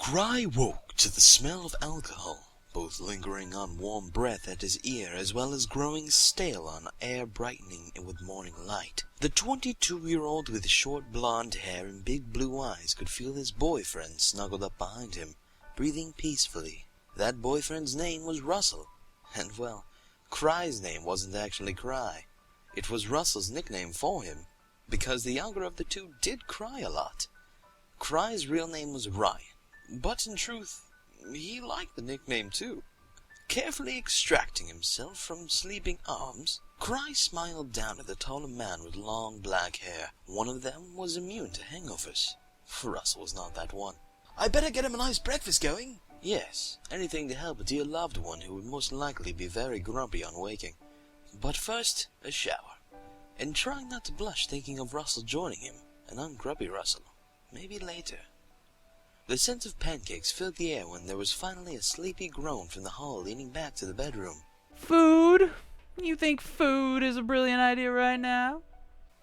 Cry woke to the smell of alcohol, both lingering on warm breath at his ear as well as growing stale on air brightening with morning light. The 22-year-old with short blonde hair and big blue eyes could feel his boyfriend snuggled up behind him, breathing peacefully. That boyfriend's name was Russell. And well, Cry's name wasn't actually Cry. It was Russell's nickname for him, because the younger of the two did cry a lot. Cry's real name was Ryan, but in truth, he liked the nickname too. Carefully extracting himself from sleeping arms, Cry smiled down at the taller man with long black hair. One of them was immune to hangovers. Russell was not that one. I better get him a nice breakfast going. Yes, anything to help a dear loved one who would most likely be very grumpy on waking. But first, a shower. And trying not to blush thinking of Russell joining him, an ungrubby Russell. Maybe later. The scent of pancakes filled the air when there was finally a sleepy groan from the hall leading back to the bedroom. Food? You think food is a brilliant idea right now?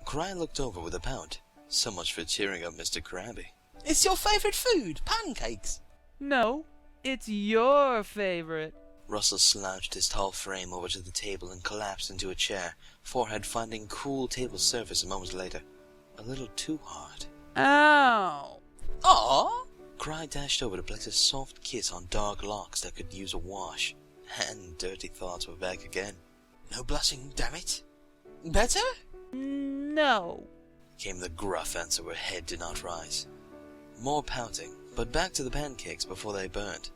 Cry looked over with a pout. So much for cheering up Mr. Krabby. It's your favorite food, pancakes. No, it's your favorite. Russell slouched his tall frame over to the table and collapsed into a chair, forehead finding cool table surface a moment later. A little too hard. Ow! Aww! Cry dashed over to place a soft kiss on dark locks that could use a wash. And dirty thoughts were back again. No blushing, damn it. Better? No. Came the gruff answer where head did not rise. More pouting, but back to the pancakes before they burned.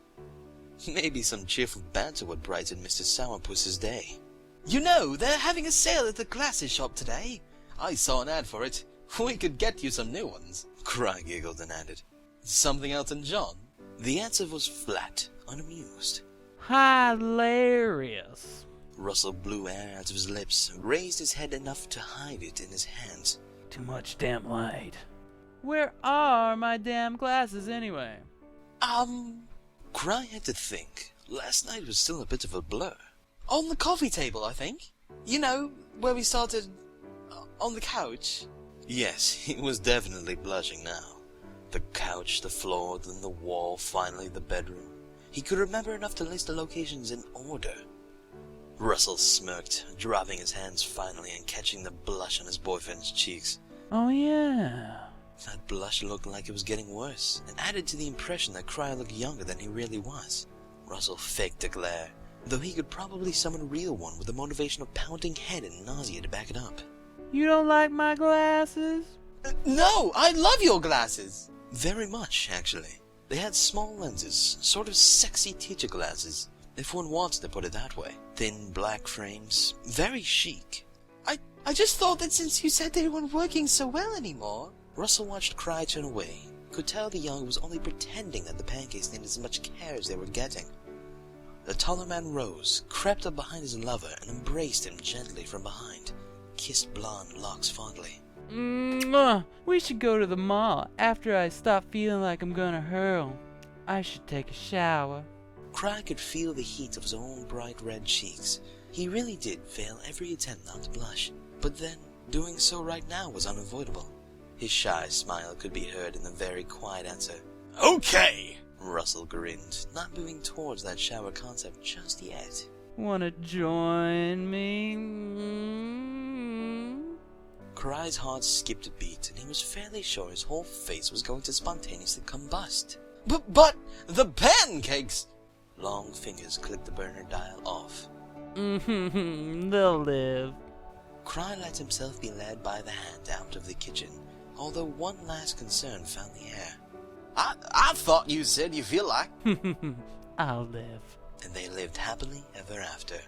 Maybe some cheerful banter would brighten Mr. Sourpuss's day. You know, they're having a sale at the glasses shop today. I saw an ad for it. We could get you some new ones. Cry giggled and added, Something Elton John? The answer was flat, unamused. Hilarious. Russell blew air out of his lips and raised his head enough to hide it in his hands. Too much damn light. Where are my damn glasses anyway? Cry had to think. Last night was still a bit of a blur. On the coffee table, I think. You know, where we started on the couch. Yes, he was definitely blushing now. The couch, the floor, then the wall, finally the bedroom. He could remember enough to list the locations in order. Russell smirked, dropping his hands finally and catching the blush on his boyfriend's cheeks. Oh yeah. That blush looked like it was getting worse, and added to the impression that Cry looked younger than he really was. Russell faked a glare, though he could probably summon a real one with the motivation of pounding head and nausea to back it up. You don't like my glasses? No, I love your glasses. Very much, actually. They had small lenses, sort of sexy teacher glasses, if one wants to put it that way. Thin black frames, very chic. I just thought that since you said they weren't working so well anymore. Russell watched Cry turn away. Could tell the young was only pretending that the pancakes needed as much care as they were getting. The taller man rose, crept up behind his lover, and embraced him gently from behind. Kissed blonde locks fondly. We should go to the mall after I stop feeling like I'm gonna hurl. I should take a shower. Cry could feel the heat of his own bright red cheeks. He really did fail every attempt not to blush, but then doing so right now was unavoidable. His shy smile could be heard in the very quiet answer. Okay! Russell grinned, not moving towards that shower concept just yet. Wanna join me? Cry's heart skipped a beat, and he was fairly sure his whole face was going to spontaneously combust. But the pancakes! Long fingers clicked the burner dial off. They'll live. Cry let himself be led by the hand out of the kitchen, although one last concern found the air. I thought you said you feel like... I'll live. And they lived happily ever after.